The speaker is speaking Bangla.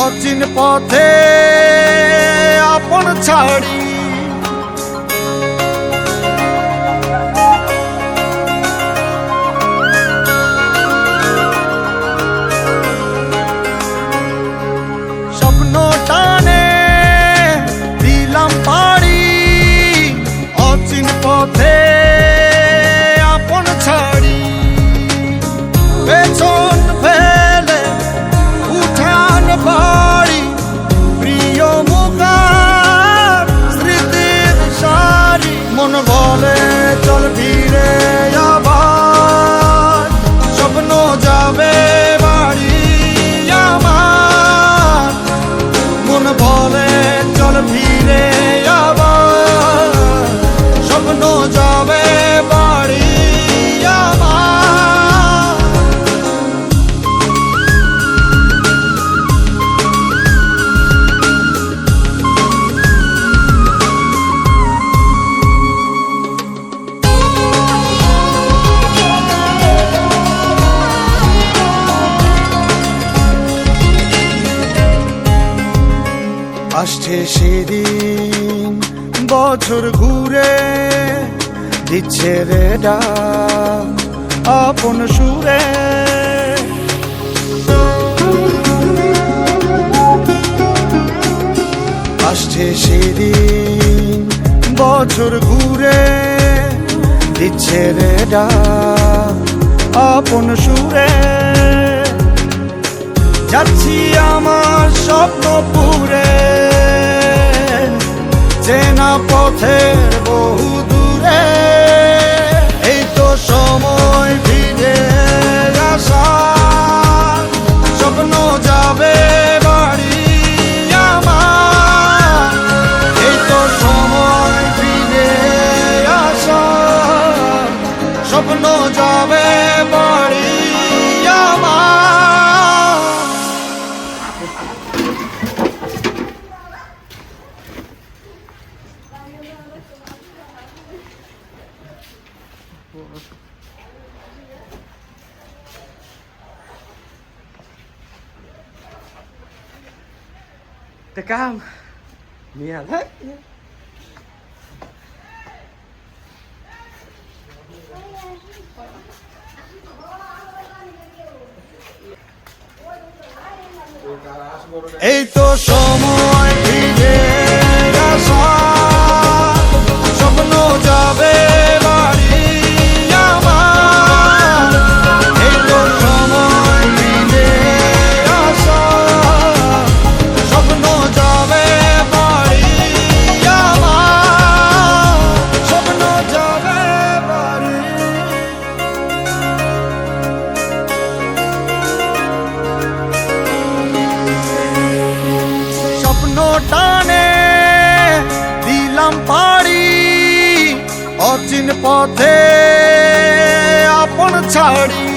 অচিন পথে আপন ছাড়ি স্বপ্ন টানে দিলাম পাড়ি অচিন পথে আপন ছাড়ি পেছন ফেলে উঠান বাড়ি প্রিয় মুখার স্মৃতির সারি মন বলে চল ফিরে আবার স্বপ্ন যাবে বাড়ি আমার মন বলে চল ফিরে আবার স্বপ্ন যাবে বাড়ি আমার আসছে সেদিন বছর ঘুরে দিচ্ছে রে ডাক আপন সুরে আসছে সেদিন বছর ঘুরে দিচ্ছে রে ডাক আপন সুরে যাচ্ছি আমার স্বপ্ন পুরে চেনা পথের বহু দূরে এই তো সময় ফিরে আসা স্বপ্ন যাবে বাড়ি আমার এই তো সময় ফিরে আসা স্বপ্ন যাবে বাড়ি আমার Te cam. Mierda. এই তো সময় ফিরে আসা স্বপ্ন যাবে বাড়ি আমার এই তো সময় ফিরে আসা স্বপ্ন যাবে বাড়ি আমার স্বপ্ন যাবে বাড়ি স্বপ্ন টানে দিলাম পাড়ি অচিন পথে আপন ছাড়ি